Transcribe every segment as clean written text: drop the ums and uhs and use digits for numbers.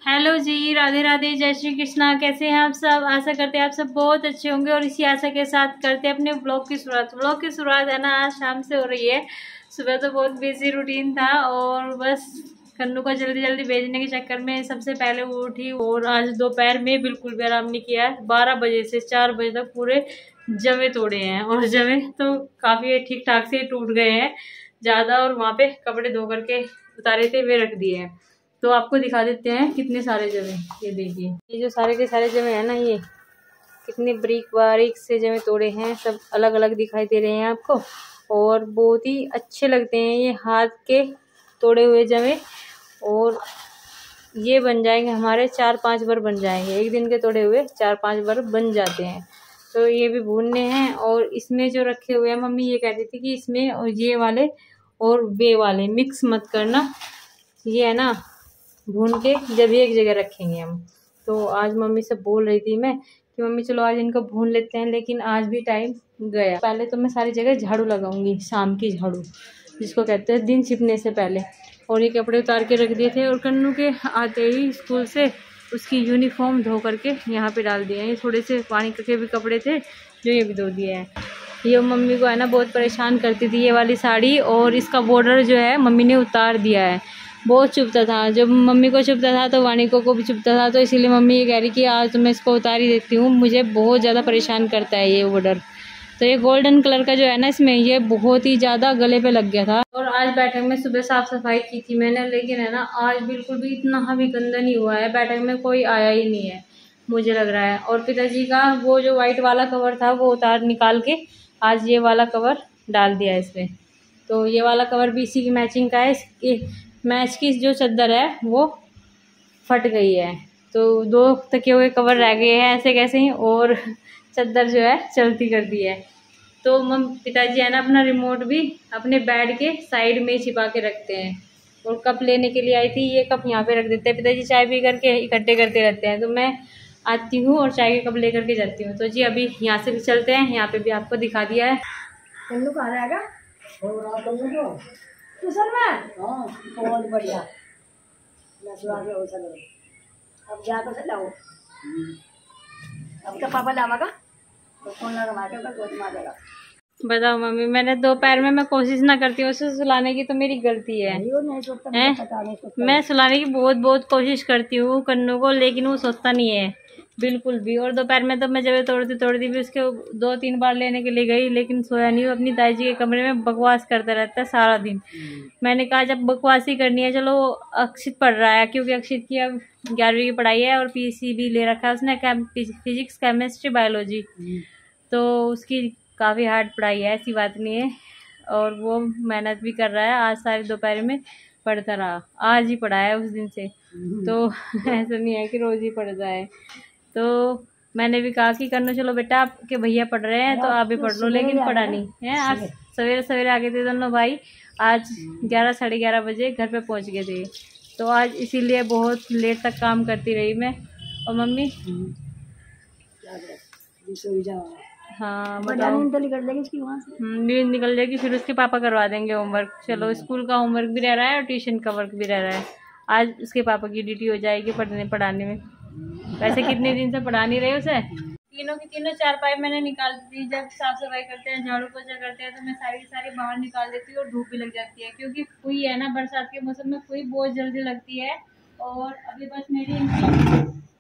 Hello जी, राधे राधे, जय श्री कृष्णा। कैसे हैं आप सब? आशा करते हैं आप सब बहुत अच्छे होंगे और इसी आशा के साथ करते हैं अपने ब्लॉग की शुरुआत। ब्लॉग की शुरुआत है ना आज शाम से हो रही है। सुबह तो बहुत बिजी रूटीन था और बस कन्नू को जल्दी जल्दी भेजने के चक्कर में सबसे पहले वो उठी और आज दोपहर में बिल्कुल भी आराम नहीं किया है। 12 बजे से 4 बजे तक पूरे जवे तोड़े हैं और जवे तो काफ़ी ठीक ठाक से टूट गए हैं ज़्यादा, और वहाँ पे कपड़े धो करके उतारे थे वे रख दिए हैं। तो आपको दिखा देते हैं कितने सारे जवे। ये देखिए, ये जो सारे के सारे जवे हैं ना, ये कितने बारीक बारीक से जवे तोड़े हैं, सब अलग अलग दिखाई दे रहे हैं आपको और बहुत ही अच्छे लगते हैं ये हाथ के तोड़े हुए जवे। और ये बन जाएंगे हमारे 4-5 बार बन जाएंगे, एक दिन के तोड़े हुए 4-5 बार बन जाते हैं। तो ये भी भूनने हैं और इसमें जो रखे हुए हैं, मम्मी ये कहती थी कि इसमें और ये वाले और वे वाले मिक्स मत करना, ये है ना भून के जब एक जगह रखेंगे हम। तो आज मम्मी से बोल रही थी मैं कि मम्मी चलो आज इनको भून लेते हैं, लेकिन आज भी टाइम गया। पहले तो मैं सारी जगह झाड़ू लगाऊंगी, शाम की झाड़ू जिसको कहते हैं दिन छिपने से पहले। और ये कपड़े उतार के रख दिए थे और कन्नू के आते ही स्कूल से उसकी यूनिफॉर्म धो करके यहाँ पे डाल दिए हैं। ये थोड़े से पानी के भी कपड़े थे जो ये भी धो दिए हैं। ये मम्मी को है ना बहुत परेशान करती थी ये वाली साड़ी, और इसका बॉर्डर जो है मम्मी ने उतार दिया है। बहुत चुभता था, जब मम्मी को चुभता था तो वानिको को भी चुभता था, तो इसीलिए मम्मी ये कह रही कि आज तो मैं इसको उतार ही देती हूँ, मुझे बहुत ज़्यादा परेशान करता है ये बॉर्डर। तो ये गोल्डन कलर का जो है ना इसमें, ये बहुत ही ज़्यादा गले पे लग गया था। और आज बैठक में सुबह साफ़ सफाई की थी मैंने, लेकिन है ना आज बिल्कुल भी इतना भी गंदा नहीं हुआ है, बैठक में कोई आया ही नहीं है मुझे लग रहा है। और पिताजी का वो जो वाइट वाला कवर था वो उतार निकाल के आज ये वाला कवर डाल दिया है इसमें। तो ये वाला कवर भी इसी की मैचिंग का है। मैच की जो चादर है वो फट गई है, तो 2 तकिए हुए कवर रह गए हैं ऐसे कैसे ही, और चादर जो है चलती कर दी है। तो पिताजी है ना अपना रिमोट भी अपने बेड के साइड में छिपा के रखते हैं। और कप लेने के लिए आई थी, ये कप यहाँ पे रख देते हैं। पिताजी चाय पी करके इकट्ठे करते रहते हैं, तो मैं आती हूँ और चाय के कप ले करके जाती हूँ। तो जी अभी यहाँ से भी चलते हैं, यहाँ पे भी आपको दिखा दिया है। कन्नू कहाँ रहेगा? ट्यूशन में। हाँ बहुत बढ़िया। अब जा तो लाओ, अब तो पापा लावागा तो फोन लगा देगा। बताओ मम्मी, मैंने दोपहर में मैं कोशिश ना करती हूँ उसे सुलाने की तो मेरी गलती है। मैं सुलाने की बहुत कोशिश करती हूँ कन्नू को, लेकिन वो सोचता नहीं है बिल्कुल भी। और दोपहर में तो मैं जब तोड़ती भी उसके 2-3 बार लेने के लिए गई, लेकिन सोया नहीं। अपनी दाई जी के कमरे में बकवास करता रहता है सारा दिन। मैंने कहा जब बकवास ही करनी है चलो, अक्षित पढ़ रहा है क्योंकि अक्षित की अब 11वीं की पढ़ाई है और पीसीबी ले रखा है उसने, फिजिक्स केमिस्ट्री बायोलॉजी। तो उसकी काफ़ी हार्ड पढ़ाई है, ऐसी बात नहीं है, और वो मेहनत भी कर रहा है। आज सारी दोपहर में पढ़ता रहा, आज ही पढ़ा है उस दिन से, तो ऐसा नहीं है कि रोज़ ही पढ़ता है। तो मैंने भी कहा कि कन्नू चलो बेटा आपके भैया पढ़ रहे हैं तो आप भी पढ़ लो, लेकिन पढ़ा नहीं है। आज सवेरे सवेरे आ गए थे दोनों भाई, आज 11 साढ़े 11 बजे घर पे पहुंच गए थे। तो आज इसीलिए बहुत लेट तक काम करती रही मैं और मम्मी। हाँ बताओ। नींद निकल जाएगी, फिर उसके पापा करवा देंगे होमवर्क। चलो स्कूल का होमवर्क भी रह रहा है और ट्यूशन का वर्क भी रह रहा है। आज उसके पापा की ड्यूटी हो जाएगी पढ़ाने में। वैसे कितने दिन से पढ़ा नहीं रहे उसे। तीनों की तीनों चारपाई मैंने निकाल दी। जब साफ सफाई करते हैं, झाड़ू पोछा करते हैं, तो मैं सारी बाहर निकाल देती हूँ और धूप भी लग जाती है, क्योंकि फुई है ना बरसात के मौसम में फुई बहुत जल्दी लगती है। और अभी बस मेरी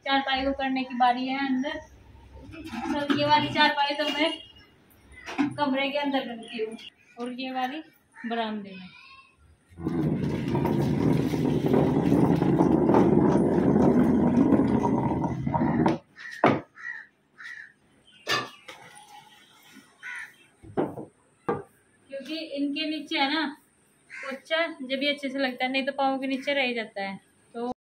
चारपाई को करने की बारी है अंदर। तो ये वाली चारपाई तो मैं कमरे के अंदर रखती हूँ और ये वाली बरामदे में। क्योंकि इनके नीचे है ना पोछा जब भी अच्छे से लगता है, नहीं तो पाँव के नीचे रह जाता है। तो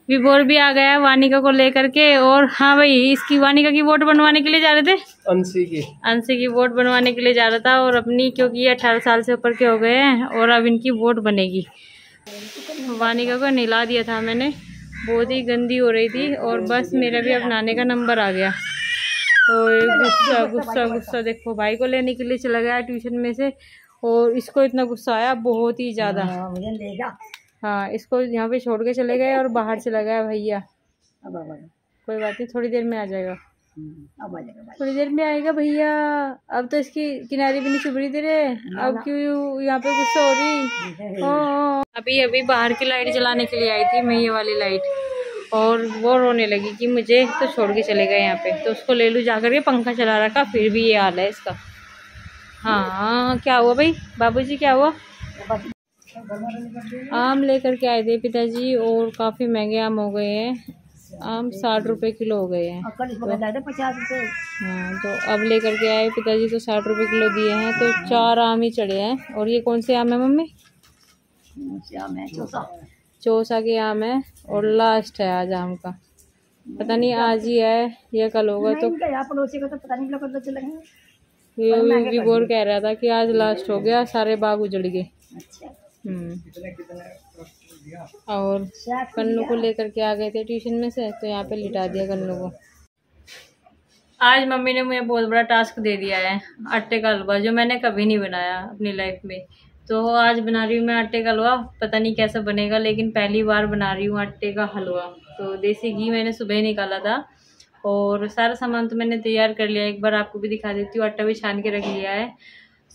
विभोर भी आ गया है वानिका को लेकर के। और हाँ भाई, इसकी वानिका की वोट बनवाने के लिए जा रहे थे, अंशी की वोट बनवाने के लिए जा रहा था। और अपनी, क्योंकि ये 18 साल से ऊपर के हो गए हैं और अब इनकी वोट बनेगी। वानिका को नहला दिया था मैंने, बहुत ही गंदी हो रही थी। और बस मेरा भी अब नहाने का नंबर आ गया। और गुस्सा गुस्सा गुस्सा देखो, भाई को लेने के लिए चला गया ट्यूशन में से, और इसको इतना गुस्सा आया बहुत ही ज़्यादा। हाँ, इसको यहाँ पे छोड़ के चले गए और बाहर चला गया भैया। कोई बात नहीं, थोड़ी देर में आ जाएगा। अब आ जाएगा, थोड़ी देर में आएगा भैया। अब तो इसकी किनारे भी नहीं चुभ दे रहे, अब क्यों यहाँ पे गुस्सा हो रही। अभी अभी बाहर की लाइट जलाने के लिए आई थी मैं, ये वाली लाइट, और वो रोने लगी कि मुझे तो छोड़ के चले गए यहाँ पे, तो उसको ले लूँ जाकर के। पंखा चला रखा फिर भी ये हाल है इसका। हाँ क्या हुआ भाई बाबूजी, क्या हुआ? आम लेकर के आए थे पिताजी, और काफ़ी महंगे आम हो गए हैं। आम 60 रुपए किलो हो गए हैं। 50 रुपये। हाँ तो अब लेकर के आए पिताजी, तो 60 रुपए किलो दिए हैं, तो 4 आम ही चढ़े हैं। और ये कौन से आम है मम्मी? चौसा के आम है, और लास्ट है आज आम का। पता नहीं आज ही है या कल होगा। तो पता नहीं, ये भी बोर कह रहा था कि आज लास्ट हो गया, सारे बाग उजड़ गए। और कन्नू को लेकर के आ गए थे ट्यूशन में से, तो यहाँ पे लिटा दिया कन्नू को। आज मम्मी ने मुझे बहुत बड़ा टास्क दे दिया है, आटे का हलवा, जो मैंने कभी नहीं बनाया अपनी लाइफ में। तो आज बना रही हूँ मैं आटे का हलवा। पता नहीं कैसा बनेगा, लेकिन पहली बार बना रही हूँ आटे का हलवा। तो देसी घी मैंने सुबह ही निकाला था, और सारा सामान तो मैंने तैयार कर लिया। एक बार आपको भी दिखा देती हूँ। आटा भी छान के रख लिया है,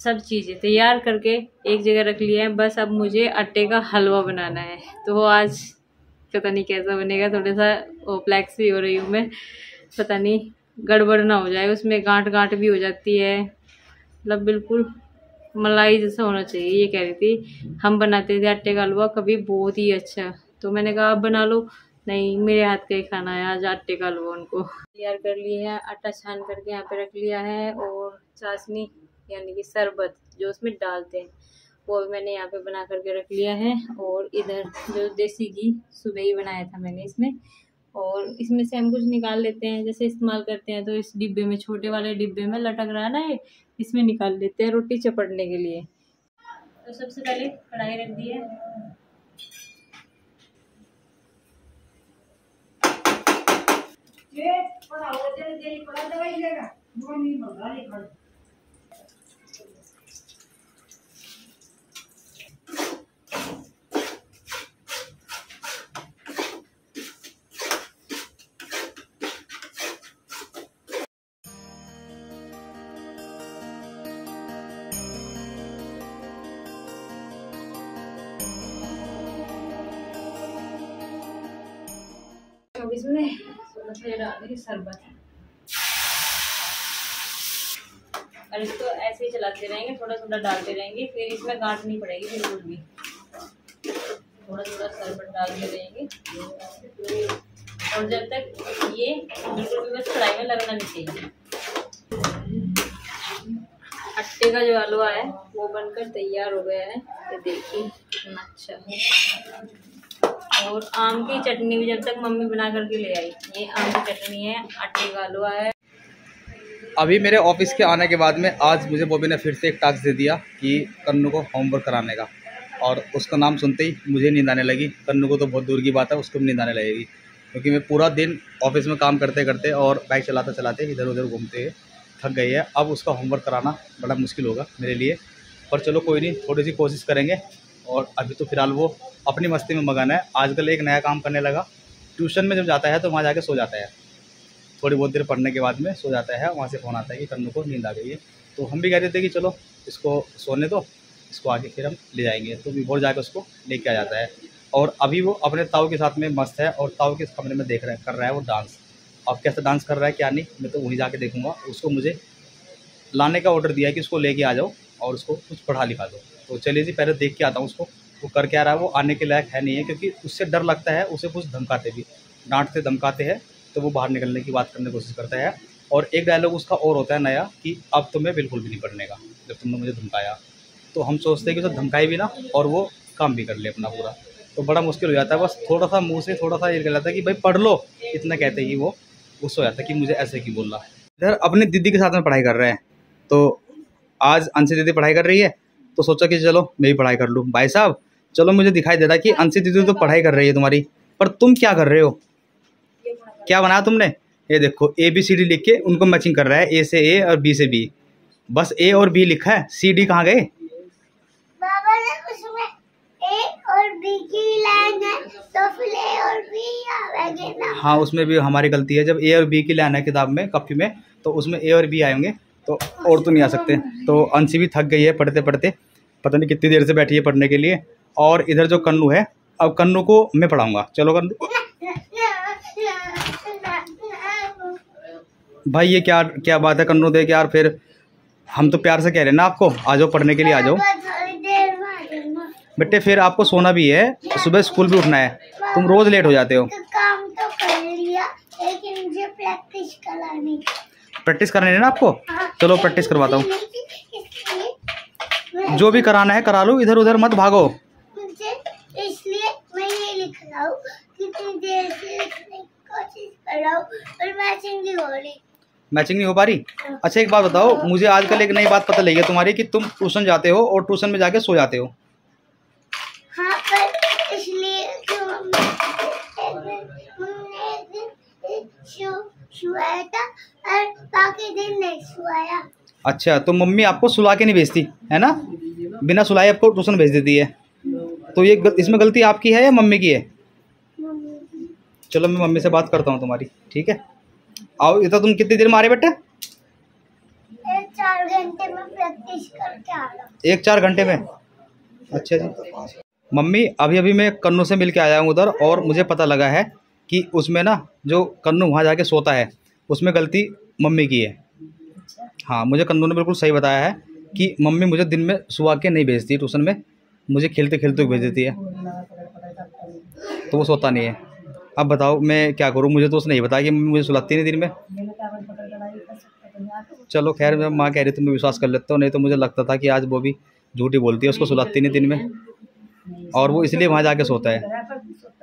सब चीज़ें तैयार करके एक जगह रख लिया है। बस अब मुझे आटे का हलवा बनाना है। तो वो आज पता नहीं कैसा बनेगा, थोड़ा सा ओप्लेक्स भी हो रही हूँ मैं, पता नहीं गड़बड़ ना हो जाए, उसमें गांठ गांठ भी हो जाती है। मतलब बिल्कुल मलाई जैसा होना चाहिए। ये कह रही थी, हम बनाते थे आटे का हलवा कभी बहुत ही अच्छा, तो मैंने कहा आप बना लो। नहीं, मेरे हाथ का ही खाना है आज आटे का हलवा। उनको तैयार कर लिया है, आटा छान करके यहाँ पे रख लिया है, और चाशनी यानी कि शरबत जो उसमें डालते हैं वो भी मैंने यहाँ पे बना करके रख लिया है। और इधर जो देसी घी सुबह ही बनाया था मैंने इसमें, और इसमें से हम कुछ निकाल लेते हैं, जैसे इस्तेमाल करते हैं तो इस डिब्बे में, छोटे वाले डिब्बे में लटक रहा है ना ये, इसमें निकाल लेते हैं रोटी चपड़ने के लिए। तो सबसे पहले कढ़ाई रख दी है, इसमें थोड़ा सा डालेंगे शरबत, और इसको ऐसे ही चलाते रहेंगे, थोड़ा थोड़ा डालते रहेंगे, फिर इसमें गांठ नहीं पड़ेगी बिल्कुल भी। थोड़ा थोड़ा शरबत डालते रहेंगे, और जब तक ये बिल्कुल भी बस कढ़ाई में लगना नहीं चाहिए। आटे का जो हलवा है वो बनकर तैयार हो गया है, ये देखिए कितना अच्छा है। और आम की चटनी भी जब तक मम्मी बना करके ले आई, ये आम की चटनी है, आटे का हलवा है। अभी मेरे ऑफिस के आने के बाद में आज मुझे बॉबी ने फिर से एक टास्क दे दिया कि कन्नू को होमवर्क कराने का, और उसका नाम सुनते ही मुझे नींद आने लगी। कन्नू को तो बहुत दूर की बात है, उसको भी नींद आने लगेगी, क्योंकि मैं पूरा दिन ऑफिस में काम करते करते और बाइक चलाते चलाते इधर उधर घूमते थक गई है। अब उसका होमवर्क कराना बड़ा मुश्किल होगा मेरे लिए, पर चलो कोई नहीं, थोड़ी सी कोशिश करेंगे। और अभी तो फिलहाल वो अपनी मस्ती में मगन है। आजकल एक नया काम करने लगा, ट्यूशन में जब जाता है तो वहाँ जाके सो जाता है, थोड़ी बहुत देर पढ़ने के बाद में सो जाता है। वहाँ से फ़ोन आता है कि कन्नू को नींद आ गई है। तो हम भी कह रहे थे कि चलो इसको सोने दो, इसको आगे फिर हम ले जाएंगे। तो विभोर जाकर उसको लेके आ जाता है, और अभी वो अपने ताऊ के साथ में मस्त है, और ताऊ के कमरे में कर रहा है वो डांस। अब कैसे डांस कर रहा है क्या नहीं, मैं तो वहीं जाके देखूँगा। उसको मुझे लाने का ऑर्डर दिया है कि उसको लेके आ जाओ और उसको कुछ पढ़ा लिखा दो। तो चलिए जी, पहले देख के आता हूँ उसको वो कर क्या रहा है। वो आने के लायक है नहीं है, क्योंकि उससे डर लगता है, उसे कुछ धमकाते भी, डांटते धमकाते हैं तो वो बाहर निकलने की बात करने की कोशिश करता है। और एक डायलॉग उसका और होता है नया कि अब तो मैं बिल्कुल भी नहीं पढ़ने का, जब तुमने मुझे धमकाया। तो हम सोचते हैं कि उसे धमकाए भी ना और वो काम भी कर ले अपना पूरा, तो बड़ा मुश्किल हो जाता है। बस थोड़ा सा मुँह से थोड़ा सा ये निकल जाता है कि भाई पढ़ लो, इतना कहते ही वो गुस्सा हो जाता है कि मुझे ऐसे क्यों बोल रहा है। इधर अपनी दीदी के साथ में पढ़ाई कर रहे हैं, तो आज अंशी दीदी पढ़ाई कर रही है, तो सोचा कि चलो मैं भी पढ़ाई कर लूँ। भाई साहब चलो, मुझे दिखाई दे रहा है कि अंशी दीदी तो पढ़ाई कर रही है तुम्हारी, पर तुम क्या कर रहे हो? क्या बनाया तुमने? ये देखो ABCD लिख के उनको मैचिंग कर रहा है, A से A और B से B। बस A और B लिखा है, CD कहाँ गए? बाबा ने उसमें A और B की लाइन है, तो फिर ए और बी आएंगे ना। हाँ, उसमें भी हमारी गलती है। जब ए और बी की लाइन है किताब में, कॉपी में, तो उसमें ए और बी आएंगे, तो और तो नहीं आ सकते। तो अंशी भी थक गई है पढ़ते पढ़ते, पता नहीं कितनी देर से बैठी है पढ़ने के लिए। और इधर जो कन्नू है, अब कन्नू को मैं पढ़ाऊँगा। चलो कन्नू। भाई ये क्या क्या बात है कन्नू, देख यार, फिर हम तो प्यार से कह रहे हैं ना आपको, आ जाओ पढ़ने के लिए, आ जाओ बेटे। फिर आपको सोना भी है, सुबह स्कूल भी उठना है, तुम रोज लेट हो जाते हो। तो काम तो कर लिया, लेकिन मुझे प्रैक्टिस करनी है ना आपको। चलो प्रैक्टिस करवाता हूँ, जो भी कराना है करा लो, इधर उधर मत भागो। मुझे इसलिए मैं ये लिख रहा हूँ, कितनी देर से लिखने की कोशिश कर रहा हूँ और मैचिंग नहीं हो रही। मैचिंग नहीं हो पा रही? अच्छा एक बात बताओ, मुझे आजकल एक नई बात पता लगी है तुम्हारी, कि तुम ट्यूशन जाते हो और ट्यूशन में जाके सो जाते हो। हाँ, पर इसलिए सुलाया था और बाकी दिन नहीं सुलाया। अच्छा, तो मम्मी आपको सुला के नहीं भेजती है ना, बिना सुलाए आपको ट्यूशन भेज देती है। तो ये इसमें गलती आपकी है या मम्मी की है? चलो मैं मम्मी से बात करता हूँ तुम्हारी, ठीक है। आओ, इतना तुम कितनी देर में आ रहे बेटे? 4 घंटे में प्रैक्टिस करके आ रहा हूँ। 1-4 घंटे में? अच्छा जी। मम्मी अभी अभी मैं कन्नू से मिल के आया हूँ उधर, और मुझे पता लगा है कि उसमें ना जो कन्नू वहाँ जाके सोता है, उसमें गलती मम्मी की है। हाँ, मुझे कन्नू ने बिल्कुल सही बताया है कि मम्मी मुझे दिन में सुला के नहीं भेजती ट्यूशन में, मुझे खेलते खेलते भेज देती है, तो वो सोता नहीं है। अब बताओ मैं क्या करूँ, मुझे तो उसने नहीं बताया कि मुझे सुलाती नहीं दिन में। चलो खैर, मैं माँ कह रही तो मैं विश्वास कर लेता हूँ, नहीं तो मुझे लगता था कि आज वो भी झूठी बोलती है, उसको सुलाती नहीं दिन में, और वो इसलिए वहाँ जाके सोता है।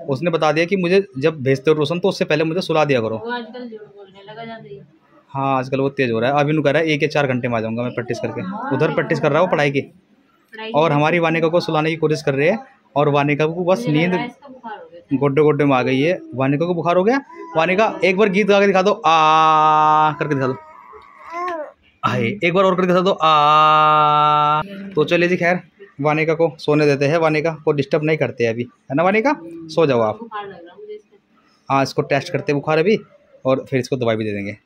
उसने बता दिया कि मुझे जब भेजते हो ट्यूशन तो उससे पहले मुझे सुला दिया करो। वो आजकल झूठ बोलने लगा जाती है। हाँ, आजकल वो तेज़ हो रहा है। अभी नु कह रहा है 1 या 4 घंटे में आ जाऊँगा मैं प्रैक्टिस करके। उधर प्रैक्टिस कर रहा हूँ पढ़ाई की, और हमारी वानिका को सुलाने की कोशिश कर रही है, और वानिका को बस नींद गोड्डे गोड्डे में आ गई है। वानिका को बुखार हो गया। वानिका एक बार गीत गा के दिखा दो, आ करके दिखा दो। आए, एक बार और करके दिखा दो, आ। तो चलिए जी, खैर वानिका को सोने देते हैं, वानिका को डिस्टर्ब नहीं करते अभी, है ना वानिका? सो जाओ आप। हाँ, इसको टेस्ट करते हैं बुखार अभी, और फिर इसको दवाई भी दे देंगे।